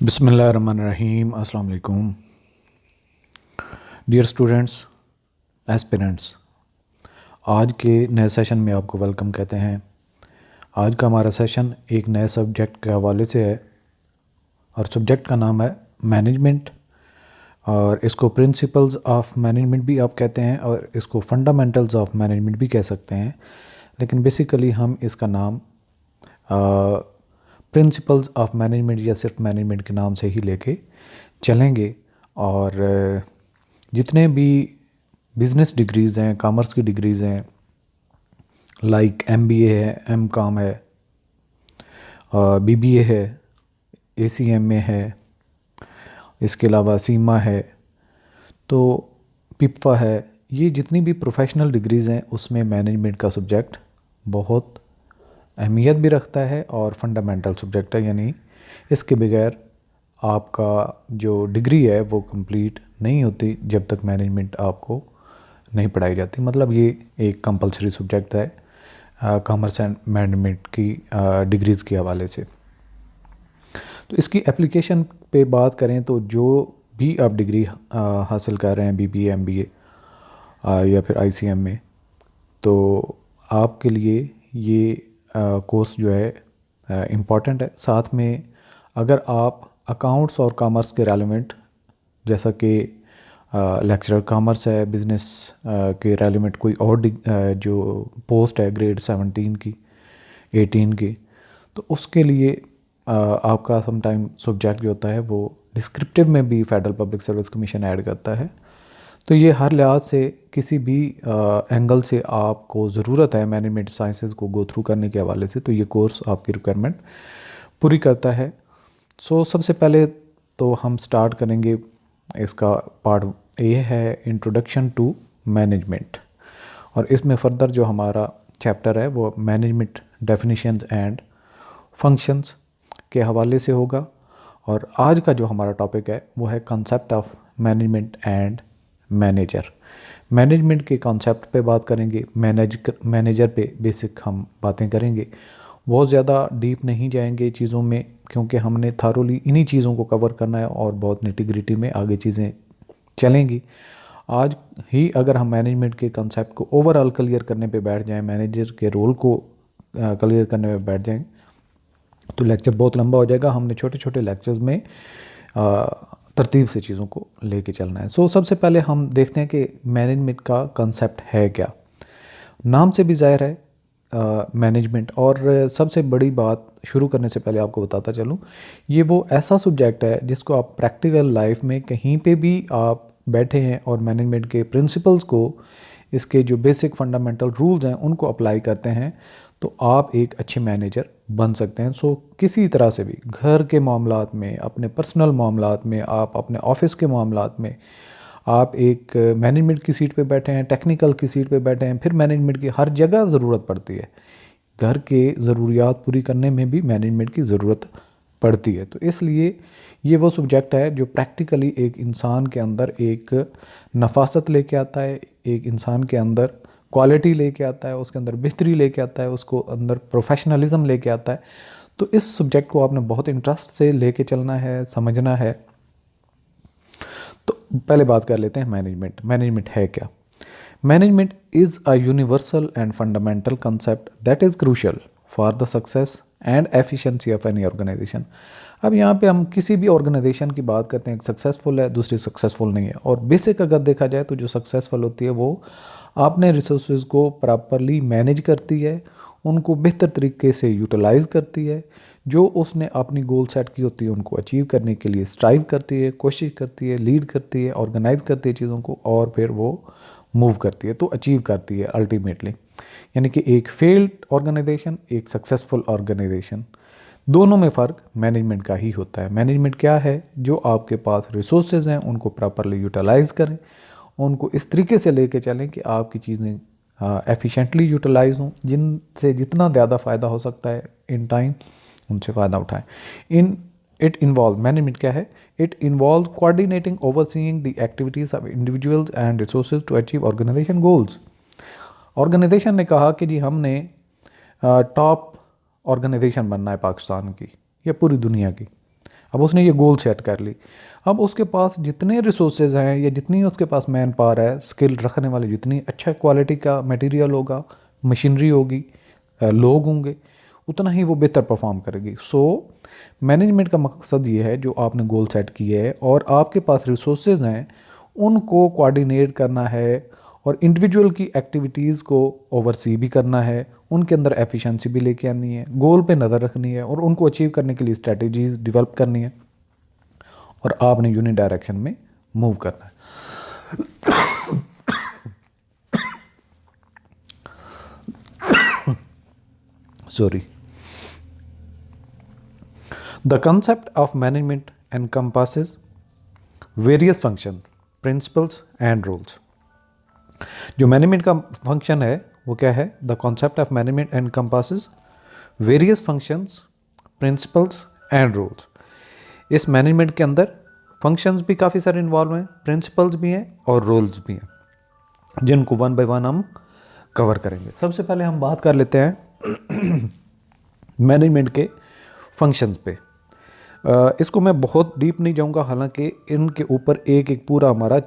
बिस्मिल्लाहिर्रहमानिर्रहीम। अस्सलाम वालेकुम। डियर स्टूडेंट्स, एस्पिरेंट्स, आज के नए सेशन में आपको वेलकम कहते हैं। आज का हमारा सेशन एक नए सब्जेक्ट के हवाले से है और सब्जेक्ट का नाम है मैनेजमेंट, और इसको प्रिंसिपल्स ऑफ मैनेजमेंट भी आप कहते हैं और इसको फंडामेंटल्स ऑफ मैनेजमेंट भी कह सकते हैं, लेकिन बेसिकली हम इसका नाम प्रिंसिपल्स ऑफ मैनेजमेंट या सिर्फ मैनेजमेंट के नाम से ही लेके चलेंगे। और जितने भी बिज़नेस डिग्रीज़ हैं, कॉमर्स की डिग्रीज़ हैं, लाइक एमबीए है, एमकॉम है, बीबीए है, एसीएमए है, इसके अलावा सीमा है, तो पिप्फा है, ये जितनी भी प्रोफेशनल डिग्रीज़ हैं उसमें मैनेजमेंट का सब्जेक्ट बहुत अहमियत भी रखता है और फंडामेंटल सब्जेक्ट है, यानी इसके बगैर आपका जो डिग्री है वो कंप्लीट नहीं होती जब तक मैनेजमेंट आपको नहीं पढ़ाई जाती। मतलब ये एक कंपलसरी सब्जेक्ट है कॉमर्स एंड मैनेजमेंट की डिग्रीज़ के हवाले से। तो इसकी एप्लीकेशन पे बात करें तो जो भी आप डिग्री हासिल कर रहे हैं, बीबीए, एमबीए या फिर आईसीएमए, तो आपके लिए ये कोर्स जो है इम्पॉर्टेंट है। साथ में अगर आप अकाउंट्स और कॉमर्स के रेलेवेंट, जैसा कि लेक्चरर कॉमर्स है, बिज़नेस के रेलेवेंट कोई और जो पोस्ट है ग्रेड 17 की, 18 की, तो उसके लिए आपका समटाइम सब्जेक्ट जो होता है वो डिस्क्रिप्टिव में भी federal public service commission add करता है। तो ये हर लिहाज से किसी भी एंगल से आपको ज़रूरत है मैनेजमेंट साइंसेस को गो थ्रू करने के हवाले से, तो ये कोर्स आपकी रिक्वायरमेंट पूरी करता है। सो सबसे पहले तो हम स्टार्ट करेंगे, इसका पार्ट ए है इंट्रोडक्शन टू मैनेजमेंट, और इसमें फर्दर जो हमारा चैप्टर है वो मैनेजमेंट डेफिनेशंस एंड फंक्शंस के हवाले से होगा। और आज का जो हमारा टॉपिक है वो है concept of management and manager. Management के कॉन्सेप्ट पे बात करेंगे, मैनेजर पे बेसिक हम बातें करेंगे, बहुत ज़्यादा डीप नहीं जाएंगे चीज़ों में, क्योंकि हमने थारोली इन्हीं चीज़ों को कवर करना है और बहुत निटिग्रिटी में आगे चीज़ें चलेंगी। आज ही अगर हम मैनेजमेंट के कॉन्सेप्ट को ओवरऑल क्लियर करने पे बैठ जाएं, मैनेजर के रोल को क्लियर करने पे बैठ जाएं, तो लेक्चर बहुत लंबा हो जाएगा। हमने छोटे छोटे लेक्चर्स में तरतीब से चीज़ों को लेके चलना है। सो सबसे पहले हम देखते हैं कि मैनेजमेंट का कंसेप्ट है क्या। नाम से भी ज़ाहिर है मैनेजमेंट। और सबसे बड़ी बात शुरू करने से पहले आपको बताता चलूँ, ये वो ऐसा सब्जेक्ट है जिसको आप प्रैक्टिकल लाइफ में कहीं पे भी आप बैठे हैं और मैनेजमेंट के प्रिंसिपल्स को, इसके जो बेसिक फंडामेंटल रूल्स हैं उनको अप्लाई करते हैं, तो आप एक अच्छे मैनेजर बन सकते हैं। सो किसी तरह से भी घर के मामलात में, अपने पर्सनल मामलात में, आप अपने ऑफिस के मामलात में, आप एक मैनेजमेंट की सीट पे बैठे हैं, टेक्निकल की सीट पे बैठे हैं, फिर मैनेजमेंट की हर जगह ज़रूरत पड़ती है। घर के ज़रूरियात पूरी करने में भी मैनेजमेंट की ज़रूरत पड़ती है। तो इसलिए ये वो सब्जेक्ट है जो प्रैक्टिकली एक इंसान के अंदर एक नफासत लेके आता है, एक इंसान के अंदर क्वालिटी लेके आता है, उसके अंदर बेहतरी लेके आता है, उसको अंदर प्रोफेशनलिज्म लेके आता है। तो इस सब्जेक्ट को आपने बहुत इंटरेस्ट से लेके चलना है, समझना है। तो पहले बात कर लेते हैं मैनेजमेंट। मैनेजमेंट है क्या? Management is a universal and fundamental concept that is crucial for the success and efficiency of any organisation. अब यहाँ पे हम किसी भी ऑर्गेनाइजेशन की बात करते हैं, एक सक्सेसफुल है, दूसरी सक्सेसफुल नहीं है। और बेसिक अगर देखा जाए तो जो सक्सेसफुल होती है वो अपने रिसोर्सेज को प्रॉपरली मैनेज करती है, उनको बेहतर तरीके से यूटिलाइज़ करती है, जो उसने अपनी गोल सेट की होती है उनको अचीव करने के लिए स्ट्राइव करती है, कोशिश करती है, लीड करती है, ऑर्गेनाइज करती है चीज़ों को, और फिर वो मूव करती है, तो अचीव करती है अल्टीमेटली। यानी कि एक फेल्ड ऑर्गेनाइजेशन, एक सक्सेसफुल ऑर्गेनाइजेशन, दोनों में फ़र्क मैनेजमेंट का ही होता है। मैनेजमेंट क्या है? जो आपके पास रिसोर्सेज हैं उनको प्रॉपरली यूटिलाइज़ करें, उनको इस तरीके से लेके चलें कि आपकी चीज़ें एफिशिएंटली यूटिलाइज़ हों, जिनसे जितना ज़्यादा फ़ायदा हो सकता है इन टाइम उनसे फ़ायदा उठाएं। इन इट इन्वॉल्व, मैनेजमेंट क्या है? It involve coordinating, overseeing the activities of individuals and resources to achieve organisation goals. Organisation ने कहा कि जी हमने टॉप ऑर्गेनाइजेशन बनना है पाकिस्तान की या पूरी दुनिया की, अब उसने ये गोल सेट कर ली। अब उसके पास जितने रिसोर्सेज हैं या जितनी उसके पास मैन पावर है, स्किल रखने वाले जितनी अच्छा क्वालिटी का मटेरियल होगा, मशीनरी होगी, लोग होंगे, उतना ही वो बेहतर परफॉर्म करेगी। सो मैनेजमेंट का मकसद ये है, जो आपने गोल सेट किए है और आपके पास रिसोर्सेज हैं, उनको कोऑर्डिनेट करना है और इंडिविजुअल की एक्टिविटीज़ को ओवरसी भी करना है, उनके अंदर एफिशिएंसी भी लेके आनी है, गोल पे नज़र रखनी है और उनको अचीव करने के लिए स्ट्रेटजीज डेवलप करनी है और आपने यूनि डायरेक्शन में मूव करना है। Sorry. The concept of management encompasses various function, principles and rules. जो मैनेजमेंट का फंक्शन है वो क्या है? The concept of management encompasses various functions, principles and rules. इस मैनेजमेंट के अंदर फंक्शंस भी काफ़ी सारे इन्वॉल्व हैं, प्रिंसिपल्स भी हैं और रूल्स भी हैं, जिनको वन बाय वन हम कवर करेंगे। सबसे पहले हम बात कर लेते हैं मैनेजमेंट के फंक्शंस पे। इसको मैं बहुत डीप नहीं जाऊंगा, हालांकि इनके ऊपर एक एक पूरा हमारा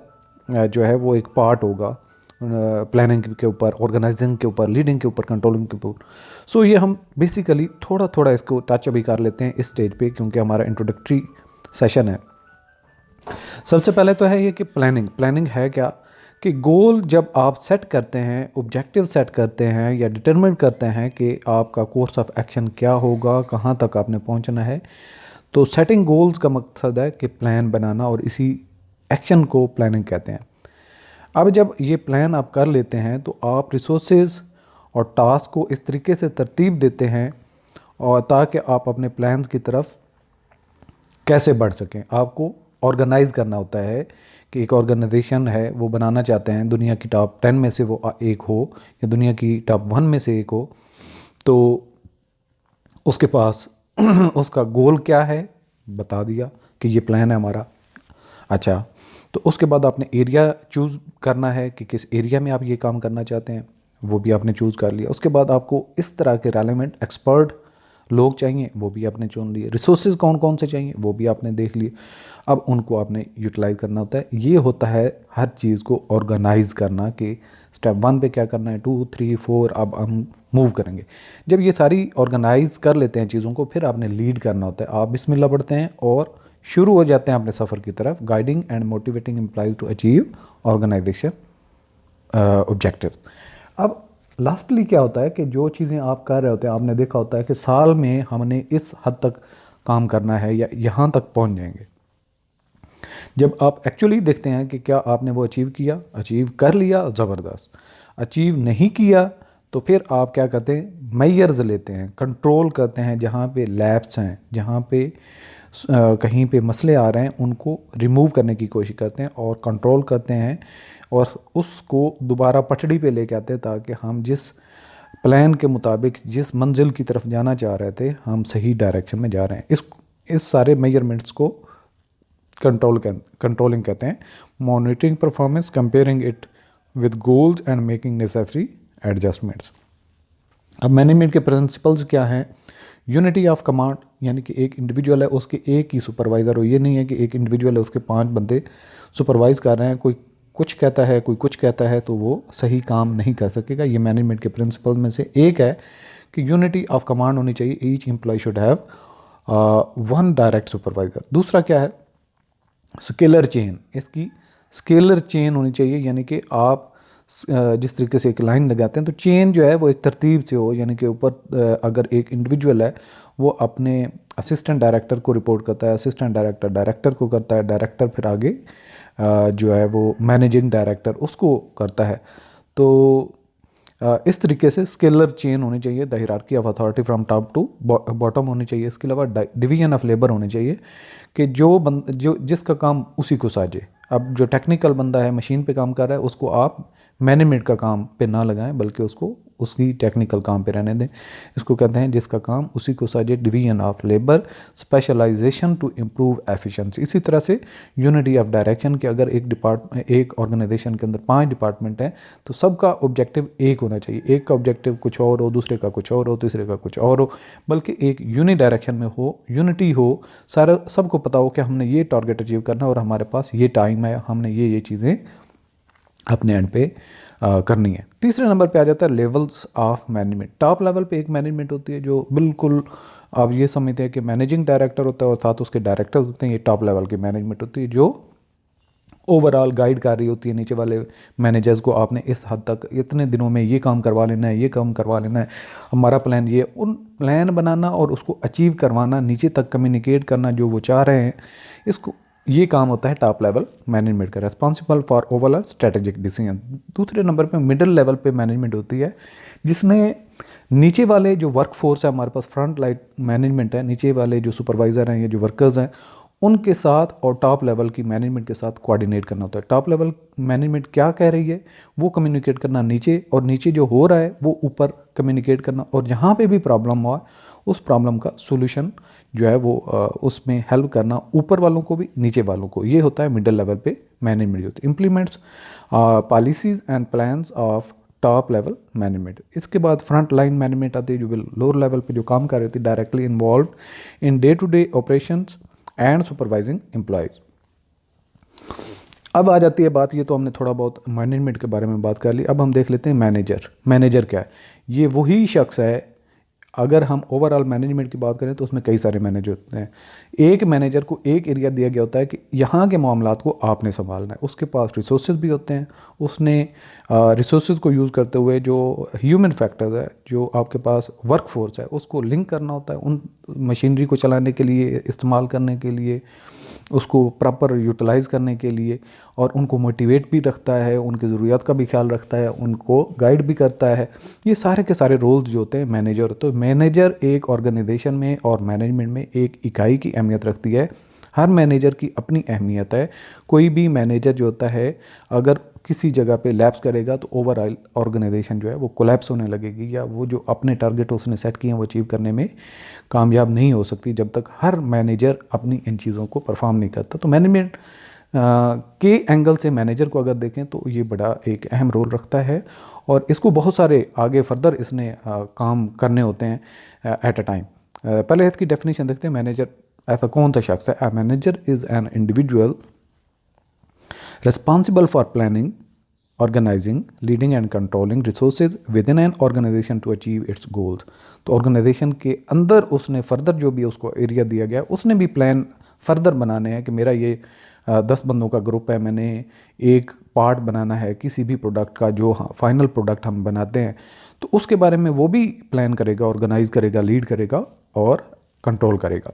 जो है वो एक पार्ट होगा, प्लानिंग के ऊपर, ऑर्गेनाइजिंग के ऊपर, लीडिंग के ऊपर, कंट्रोलिंग के ऊपर। सो ये हम बेसिकली थोड़ा थोड़ा इसको टच अभी कर लेते हैं इस स्टेज पे, क्योंकि हमारा इंट्रोडक्टरी सेशन है। सबसे पहले तो है ये कि प्लानिंग है क्या, कि गोल जब आप सेट करते हैं, ऑब्जेक्टिव सेट करते हैं या डिटरमिन करते हैं कि आपका कोर्स ऑफ एक्शन क्या होगा, कहाँ तक आपने पहुँचना है, तो सेटिंग गोल्स का मकसद है कि प्लान बनाना, और इसी एक्शन को प्लानिंग कहते हैं। अब जब ये प्लान आप कर लेते हैं तो आप रिसोर्सेज और टास्क को इस तरीके से तरतीब देते हैं और ताकि आप अपने प्लान्स की तरफ कैसे बढ़ सकें। आपको ऑर्गेनाइज़ करना होता है कि एक ऑर्गेनाइजेशन है वो बनाना चाहते हैं, दुनिया की टॉप 10 में से वो एक हो या दुनिया की टॉप 1 में से एक हो, तो उसके पास उसका गोल क्या है बता दिया कि ये प्लान है हमारा। अच्छा, तो उसके बाद आपने एरिया चूज़ करना है कि किस एरिया में आप ये काम करना चाहते हैं, वो भी आपने चूज़ कर लिया। उसके बाद आपको इस तरह के रेलेवेंट एक्सपर्ट लोग चाहिए, वो भी आपने चुन लिए। रिसोर्सेज कौन कौन से चाहिए वो भी आपने देख लिए। अब उनको आपने यूटिलाइज करना होता है। ये होता है हर चीज़ को ऑर्गेनाइज करना, कि स्टेप 1 पे क्या करना है, 2, 3, 4 अब हम मूव करेंगे। जब ये सारी ऑर्गेनाइज कर लेते हैं चीज़ों को, फिर आपने लीड करना होता है। आप बिस्मिल्लाह पढ़ते हैं और शुरू हो जाते हैं अपने सफ़र की तरफ। Guiding and motivating employees to achieve organisation objectives. अब लास्टली क्या होता है कि जो चीज़ें आप कर रहे होते हैं, आपने देखा होता है कि साल में हमने इस हद तक काम करना है या यहाँ तक पहुँच जाएंगे। जब आप एक्चुअली देखते हैं कि क्या आपने वो अचीव किया, अचीव कर लिया, ज़बरदस्त। अचीव नहीं किया तो फिर आप क्या करते हैं, मेजर्स लेते हैं, कंट्रोल करते हैं, जहाँ पे लैप्स हैं, जहाँ पे कहीं पे मसले आ रहे हैं, उनको रिमूव करने की कोशिश करते हैं और कंट्रोल करते हैं और उसको दोबारा पटड़ी पे लेके आते हैं, ताकि हम जिस प्लान के मुताबिक जिस मंजिल की तरफ जाना चाह रहे थे, हम सही डायरेक्शन में जा रहे हैं। इस सारे मेजरमेंट्स को कंट्रोलिंग कहते हैं। Monitoring performance, comparing it with goals and making necessary adjustments. अब मैनेजमेंट के प्रिंसिपल्स क्या हैं? यूनिटी ऑफ कमांड, यानी कि एक इंडिविजुअल है उसके एक ही सुपरवाइज़र हो। ये नहीं है कि एक इंडिविजुअल है उसके 5 बंदे सुपरवाइज़ कर रहे हैं, कोई कुछ कहता है कोई कुछ कहता है, तो वो सही काम नहीं कर सकेगा। ये मैनेजमेंट के प्रिंसिपल में से एक है कि यूनिटी ऑफ कमांड होनी चाहिए। Each employ should have 1 direct supervisor. दूसरा क्या है? Scalar chain. इसकी स्केलर चेन होनी चाहिए, यानी कि आप जिस तरीके से एक लाइन लगाते हैं तो चेन जो है वो एक तरतीब से हो, यानी कि ऊपर अगर एक इंडिविजुअल है वो अपने असिस्टेंट डायरेक्टर को रिपोर्ट करता है, असिस्टेंट डायरेक्टर डायरेक्टर को करता है, डायरेक्टर फिर आगे जो है वो मैनेजिंग डायरेक्टर उसको करता है। तो इस तरीके से स्केलर चेन होनी चाहिए। The hierarchy of authority from top to bottom होनी चाहिए। इसके अलावा डिवीजन ऑफ लेबर होनी चाहिए कि जो जिसका काम उसी को साझे। अब जो टेक्निकल बंदा है, मशीन पे काम कर रहा है, उसको आप मैनेजमेंट का काम पे ना लगाएं, बल्कि उसको उसकी टेक्निकल काम पे रहने दें। इसको कहते हैं जिसका काम उसी को साजे, division of labour, specialisation to improve efficiency. इसी तरह से यूनिटी ऑफ डायरेक्शन कि अगर एक ऑर्गेनाइजेशन के अंदर 5 डिपार्टमेंट हैं तो सबका ऑब्जेक्टिव एक होना चाहिए। एक का ऑब्जेक्टिव कुछ और हो, दूसरे का कुछ और हो, तीसरे का कुछ और हो, बल्कि एक यूनि डायरेक्शन में हो, यूनिटी हो, सारा सबको पता हो कि हमने ये टारगेट अचीव करना है और हमारे पास ये टाइम है, हमने ये चीज़ें अपने एंड पे करनी है। तीसरे नंबर पे आ जाता है levels of management. Top level पे एक मैनेजमेंट होती है जो बिल्कुल आप ये समझते हैं कि मैनेजिंग डायरेक्टर होता है और साथ उसके डायरेक्टर्स होते हैं। ये टॉप लेवल की मैनेजमेंट होती है जो ओवरऑल गाइड कर रही होती है नीचे वाले मैनेजर्स को। आपने इस हद तक इतने दिनों में ये काम करवा लेना है, ये काम करवा लेना है, हमारा प्लान ये। उन प्लान बनाना और उसको अचीव करवाना, नीचे तक कम्युनिकेट करना जो वो चाह रहे हैं, इसको ये काम होता है टॉप लेवल मैनेजमेंट का, responsible for overall strategic decision. दूसरे नंबर पे मिडिल लेवल पे मैनेजमेंट होती है जिसने नीचे वाले जो वर्क फोर्स है, हमारे पास फ्रंट लाइन मैनेजमेंट है, नीचे वाले जो सुपरवाइज़र हैं, ये जो वर्कर्स हैं, उनके साथ और टॉप लेवल की मैनेजमेंट के साथ कोऑर्डिनेट करना होता है। टॉप लेवल मैनेजमेंट क्या कह रही है वो कम्युनिकेट करना नीचे, और नीचे जो हो रहा है वो ऊपर कम्युनिकेट करना, और जहाँ पे भी प्रॉब्लम हुआ उस प्रॉब्लम का सोल्यूशन जो है वो उसमें हेल्प करना, ऊपर वालों को भी नीचे वालों को। ये होता है मिडिल लेवल पे मैनेजमेंट होती है। Implements policies and plans of top level management. इसके बाद फ्रंट लाइन मैनेजमेंट आती है जो लोअर लेवल पे जो काम कर रही थी, directly involve in day to day operations and supervising employees. अब आ जाती है बात, ये तो हमने थोड़ा बहुत मैनेजमेंट के बारे में बात कर ली। अब हम देख लेते हैं मैनेजर। मैनेजर क्या है? ये वही शख्स है, अगर हम ओवरऑल मैनेजमेंट की बात करें तो उसमें कई सारे मैनेजर होते हैं। एक मैनेजर को एक एरिया दिया गया होता है कि यहाँ के मामलात को आपने संभालना है। उसके पास रिसोर्सेज भी होते हैं, उसने रिसोर्सेज को यूज़ करते हुए जो ह्यूमन फैक्टर्स है, जो आपके पास वर्क फोर्स है, उसको लिंक करना होता है उन मशीनरी को चलाने के लिए, इस्तेमाल करने के लिए, उसको प्रॉपर यूटिलाइज़ करने के लिए, और उनको मोटिवेट भी रखता है, उनकी ज़रूरियात का भी ख्याल रखता है, उनको गाइड भी करता है। ये सारे के सारे रोल्स जो होते हैं मैनेजर। तो मैनेजर एक ऑर्गेनाइजेशन में और मैनेजमेंट में एक इकाई की अहमियत रखती है। हर मैनेजर की अपनी अहमियत है। कोई भी मैनेजर जो होता है अगर किसी जगह पे लैप्स करेगा तो ओवरऑल ऑर्गेनाइजेशन जो है वो कोलैप्स होने लगेगी, या वो जो अपने टारगेट उसने सेट किए हैं वो अचीव करने में कामयाब नहीं हो सकती जब तक हर मैनेजर अपनी इन चीज़ों को परफॉर्म नहीं करता। तो मैनेजमेंट के एंगल से मैनेजर को अगर देखें तो ये बड़ा एक अहम रोल रखता है, और इसको बहुत सारे आगे फर्दर इसने काम करने होते हैं एट अ टाइम। पहले इसकी डेफिनेशन देखते हैं। मैनेजर ऐसा कौन सा शख्स है? A manager is an individual responsible for planning, organizing, leading and controlling resources within an organization to achieve its goals। तो ऑर्गेनाइजेशन के अंदर उसने फर्दर जो भी उसको एरिया दिया गया उसने भी प्लान फर्दर बनाने हैं कि मेरा ये 10 बंदों का ग्रुप है, मैंने एक पार्ट बनाना है किसी भी प्रोडक्ट का, जो फाइनल प्रोडक्ट हम बनाते हैं, तो उसके बारे में वो भी प्लान करेगा, ऑर्गेनाइज करेगा, लीड करेगा और कंट्रोल करेगा।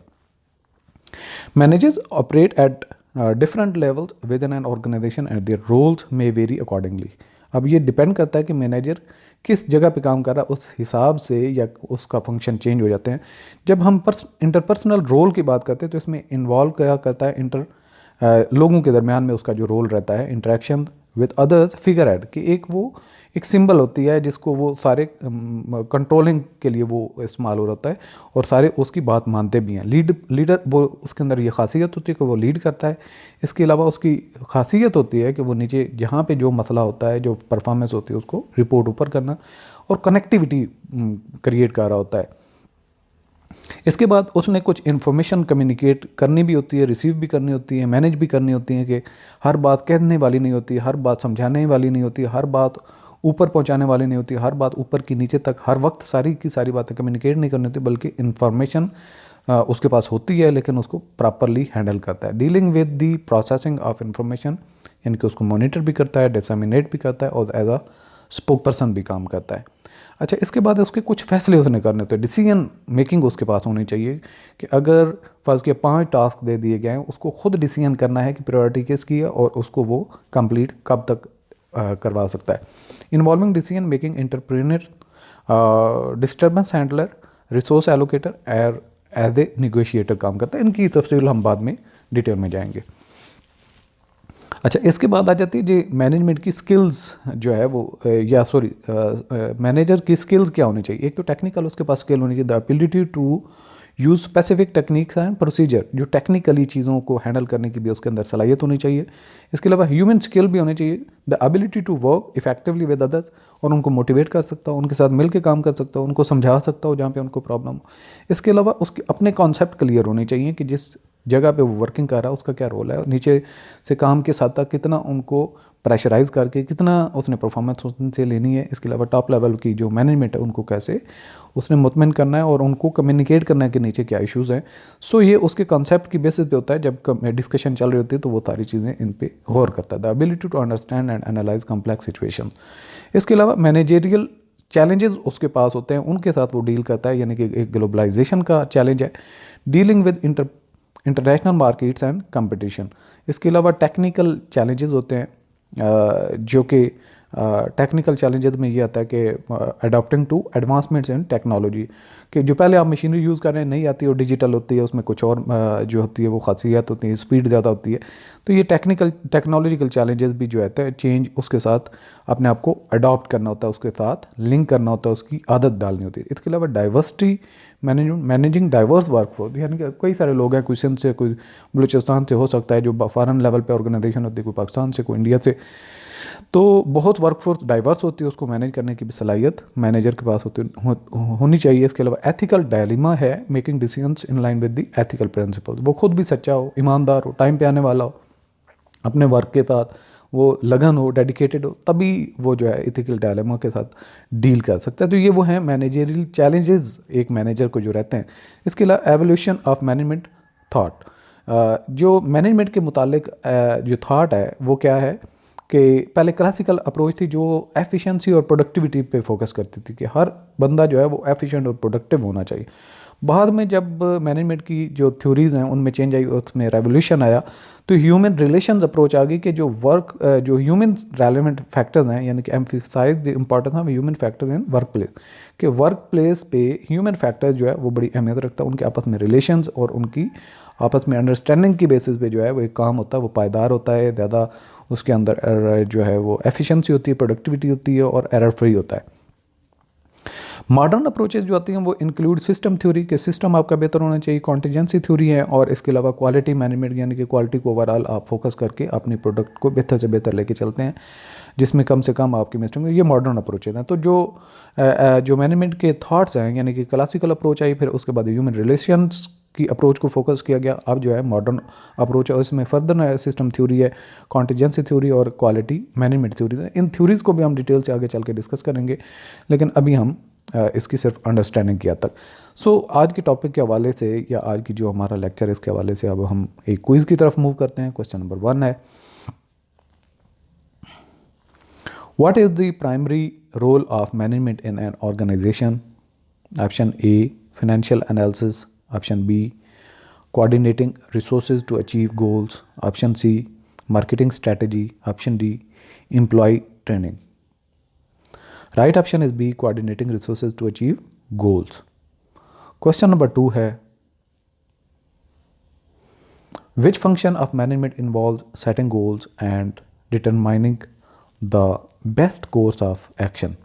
Managers operate at different levels within an organisation and their roles may vary accordingly. अब ये डिपेंड करता है कि मैनेजर किस जगह पे काम कर रहा है, उस हिसाब से या उसका फंक्शन चेंज हो जाते हैं। जब हम इंटरपर्सनल रोल की बात करते हैं तो इसमें इन्वॉल्व क्या करता है, लोगों के दरमियान में उसका जो रोल रहता है, interaction with others, figure head कि एक सिंबल होती है जिसको वो सारे कंट्रोलिंग के लिए वो इस्तेमाल हो रहा है, और सारे उसकी बात मानते भी हैं। लीडर वो उसके अंदर ये खासियत होती है कि वो लीड करता है। इसके अलावा उसकी खासियत होती है कि वो नीचे जहाँ पे जो मसला होता है, जो परफॉर्मेंस होती है, उसको रिपोर्ट ऊपर करना और कनेक्टिविटी क्रिएट कर रहा होता है। इसके बाद उसने कुछ इन्फॉर्मेशन कम्युनिकेट करनी भी होती है, रिसीव भी करनी होती है, मैनेज भी करनी होती है कि हर बात कहने वाली नहीं होती, हर बात समझाने वाली नहीं होती, हर बात ऊपर पहुंचाने वाली नहीं होती, हर बात ऊपर की नीचे तक हर वक्त सारी की सारी बातें कम्युनिकेट नहीं करनी होती, बल्कि इन्फॉर्मेशन उसके पास होती है लेकिन उसको प्रॉपरली हैंडल करता है। Dealing with the processing of information, यानी कि उसको मॉनिटर भी करता है, डिसमिनेट भी करता है और एज अ स्पोक पर्सन भी काम करता है। अच्छा, इसके बाद उसके कुछ फैसले उसने करने होते हैं, डिसीजन मेकिंग उसके पास होनी चाहिए कि अगर फर्ज के 5 टास्क दे दिए गए हैं, उसको खुद डिसीजन करना है कि प्रायोरिटी किसकी है और उसको वो कंप्लीट कब तक करवा सकता है। Involving decision making entrepreneur, disturbance handler, resource allocator और एज ए निगोशिएटर काम करता है। इनकी तफसील हम बाद में डिटेल में जाएंगे। अच्छा, इसके बाद आ जाती है जी मैनेजमेंट की स्किल्स जो है वो या सॉरी मैनेजर की स्किल्स क्या होनी चाहिए। एक तो टेक्निकल उसके पास स्किल होनी चाहिए, the ability to use specific techniques and procedure, जो टेक्निकली चीज़ों को हैंडल करने की भी उसके अंदर सलाहियत होनी चाहिए। इसके अलावा ह्यूमन स्किल भी होनी चाहिए, the ability to work effectively with others, और उनको मोटिवेट कर सकता हो, उनके साथ मिल के काम कर सकता हो, उनको समझा सकता हो जहाँ पे उनको प्रॉब्लम हो। इसके अलावा उसके अपने कॉन्सेप्ट क्लियर होने चाहिए कि जिस जगह पे वो वर्किंग कर रहा है उसका क्या रोल है, और नीचे से काम के साथ तक कितना उनको प्रेशराइज करके कितना उसने परफॉर्मेंस उनसे लेनी है। इसके अलावा टॉप लेवल की जो मैनेजमेंट है उनको कैसे उसने मुतमिन करना है और उनको कम्युनिकेट करना है कि नीचे क्या इश्यूज़ हैं। सो ये उसके कॉन्सेप्ट की बेसिस पे होता है। जब डिस्कशन चल रही होती है तो वो सारी चीज़ें इन पे गौर करता है। The ability to understand and analyse complex situation. इसके अलावा मैनेजेरियल चैलेंजेस उसके पास होते हैं, उनके साथ वो डील करता है, यानी कि एक ग्लोबलाइजेशन का चैलेंज है, dealing with international markets and competition. इसके अलावा टेक्निकल चैलेंजेस होते हैं जो कि टेक्निकल चैलेंजेस में ये आता है कि adopting to advancements in technology, कि जो पहले आप मशीनरी यूज़ कर रहे हैं नहीं आती और डिजिटल होती है, उसमें कुछ और जो होती है वो खासियत होती है, स्पीड ज़्यादा होती है। तो ये टेक्नोलॉजिकल चैलेंजेस भी जो है चेंज उसके साथ अपने आप को अडॉप्ट करना होता है, उसके साथ लिंक करना होता है, उसकी आदत डालनी होती है। इसके अलावा डाइवर्सिटी मैनेजिंग डाइवर्स वर्कफोर्स, यानी कि कई सारे लोग हैं, कोई सिंध से, कोई बलूचिस्तान से हो सकता है, जो फॉरेन लेवल पे ऑर्गेनाइजेशन होती है, कोई पाकिस्तान से, कोई इंडिया से। तो बहुत वर्कफोर्स डाइवर्स होती है, उसको मैनेज करने की भी सलाहियत मैनेजर के पास होनी चाहिए। इसके अलावा एथिकल डायलिमा है, making decisions in line with the ethical principles. वो खुद भी सच्चा हो, ईमानदार हो, टाइम पे आने वाला हो, अपने वर्क के साथ वो लगन हो, डेडिकेटेड हो, तभी वो जो है एथिकल डायलेमा के साथ डील कर सकता है। तो ये वो हैं मैनेजरियल चैलेंजेस एक मैनेजर को जो रहते हैं। इसके अलावा एवोल्यूशन ऑफ मैनेजमेंट थाट, जो मैनेजमेंट के मुतालिक जो थाट है वो क्या है कि पहले क्लासिकल अप्रोच थी जो एफिशिएंसी और प्रोडक्टिविटी पे फोकस करती थी कि हर बंदा जो है वो एफिशिएंट और प्रोडक्टिव होना चाहिए। बाद में जब मैनेजमेंट की जो थ्योरीज़ हैं उनमें चेंज आई, उसमें रेवोल्यूशन आया, तो ह्यूमन रिलेशंस अप्रोच आ गई कि जो ह्यूमन रेलेवेंट फैक्टर्स हैं, यानी कि emphasise the importance of human factors in work place, कि वर्क प्लेस पे ह्यूमन फैक्टर्स जो है वो बड़ी अहमियत रखता है, उनके आपस में रिलेशंस और उनकी आपस में अंडरस्टैंडिंग की बेसिस पे जो है वो एक काम होता है, वो पायदार होता है, ज़्यादा उसके अंदर जो है वो एफिशिएंसी होती है, प्रोडक्टिविटी होती है और एरर फ्री होता है। मॉडर्न अप्रोचेज जो आती हैं वो इंक्लूड सिस्टम थ्योरी, के सिस्टम आपका बेहतर होना चाहिए, कॉन्टीजेंसी थ्योरी है, और इसके अलावा क्वालिटी मैनेजमेंट, यानी कि क्वालिटी को ओवरऑल आप फोकस करके अपनी प्रोडक्ट को बेहतर से बेहतर लेके चलते हैं, जिसमें कम से कम आपकी मिस्टेक। ये मॉडर्न अप्रोचेज हैं। तो जो मैनेजमेंट के थाट्स हैं, यानी कि क्लासिकल अप्रोच आई, फिर उसके बाद ह्यूमन रिलेशंस की अप्रोच को फोकस किया गया। अब जो है मॉडर्न अप्रोच है, उसमें फर्दर सिस्टम थ्योरी है, कॉन्टीजेंसी थ्योरी और क्वालिटी मैनेजमेंट थ्योरी है। इन थ्योरीज़ को भी हम डिटेल से आगे चल के डिस्कस करेंगे, लेकिन अभी हम इसकी सिर्फ अंडरस्टैंडिंग किया तक। सो आज के टॉपिक के हवाले से या आज की जो हमारा लेक्चर है इसके हवाले से अब हम एक क्विज़ की तरफ मूव करते हैं। क्वेश्चन नंबर 1 है, what is the primary role of management in an organisation? Option A financial analysis, option B coordinating resources to achieve goals, option C marketing strategy, option D employee training. Right option is B coordinating resources to achieve goals. Question number 2 है, which function of management involves setting goals and determining the best course of action?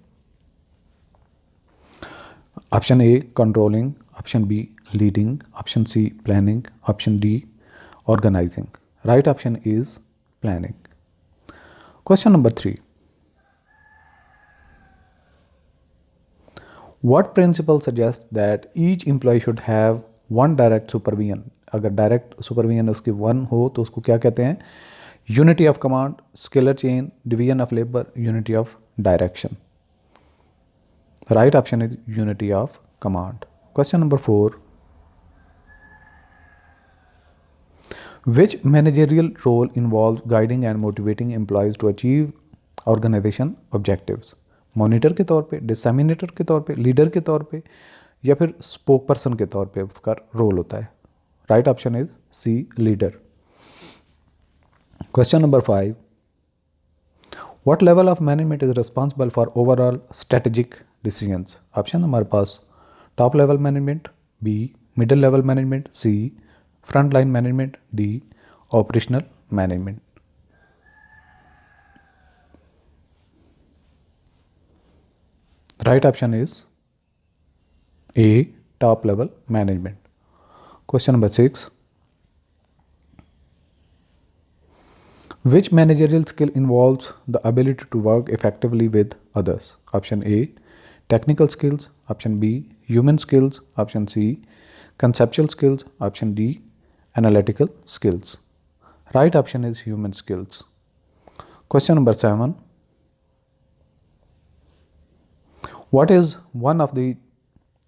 Option A controlling, option B leading, option C planning, option D organizing. Right option is planning. Question number 3, what principle suggests that each employee should have one direct supervision? अगर direct supervision उसकी 1 हो तो उसको क्या कहते हैं? Unity of command, scalar chain, division of labour, unity of direction. Right option is unity of command. Question number 4, which managerial role involves guiding and motivating employees to achieve organization objectives? Monitor के तौर पे, डिसमिनेटर के तौर पे, leader के तौर पे, या फिर स्पोक पर्सन के तौर पे उसका रोल होता है? Right option is C leader. Question number 5, what level of management is responsible for overall strategic decisions? Option हमारे पास top level management, B middle level management, C front line management, D operational management. Right option is A, top level management. Question number 6. Which managerial skill involves the ability to work effectively with others? Option A, technical skills. Option B, human skills. Option C, conceptual skills. Option D, analytical skills. Right option is human skills. Question number 7. What is one of the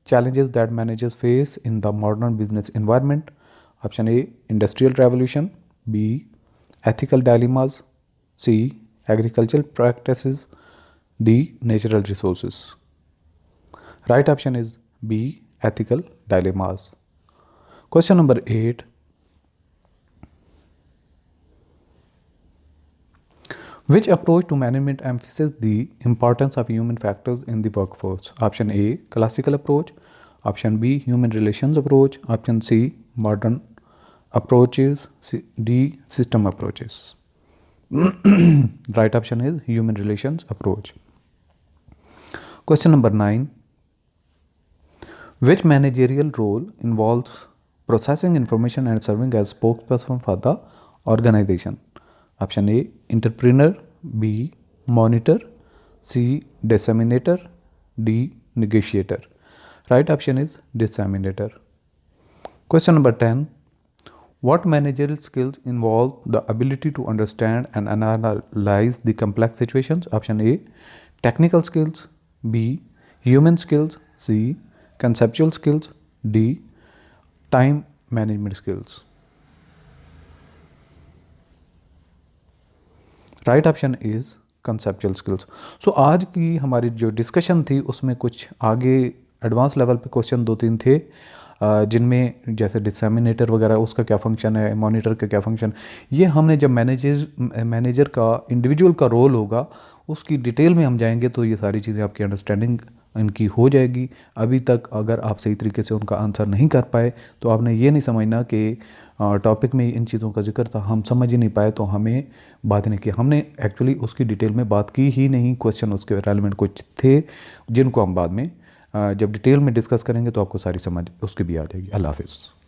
challenges that managers face in the modern business environment? Option A, industrial revolution. B, ethical dilemmas. C, agricultural practices. D, natural resources. Right option is B, ethical dilemmas. Question number 8. Which approach to management emphasizes the importance of human factors in the workforce? Option A, classical approach. Option B, human relations approach. Option C, modern approaches. D, system approaches. Right option is human relations approach. Question number 9. Which managerial role involves processing information and serving as spokesperson for the organization? Option A, entrepreneur. B, monitor. C, disseminator. D, negotiator. Right option is disseminator. Question number 10. What managerial skills involve the ability to understand and analyze the complex situations? Option A, technical skills. B, human skills. C, conceptual skills. D, time management skills. Right option is conceptual skills. So आज की हमारी जो discussion थी उसमें कुछ आगे advance level पे question 2-3 थे, जिनमें जैसे डिसेमिनेटर वगैरह उसका क्या फंक्शन है, मॉनिटर का क्या फंक्शन, ये हमने जब मैनेजर का इंडिविजुअल का रोल होगा उसकी डिटेल में हम जाएंगे तो ये सारी चीज़ें आपकी अंडरस्टैंडिंग इनकी हो जाएगी। अभी तक अगर आप सही तरीके से उनका आंसर नहीं कर पाए तो आपने ये नहीं समझना कि टॉपिक में इन चीज़ों का जिक्र था, हम समझ ही नहीं पाए तो हमें बात नहीं की। हमने एक्चुअली उसकी डिटेल में बात की ही नहीं, क्वेश्चन उसके रेलेवेंट कुछ थे जिनको हम बाद में जब डिटेल में डिस्कस करेंगे तो आपको सारी समझ उसकी भी आ जाएगी। अल्लाह हाफ़िज़।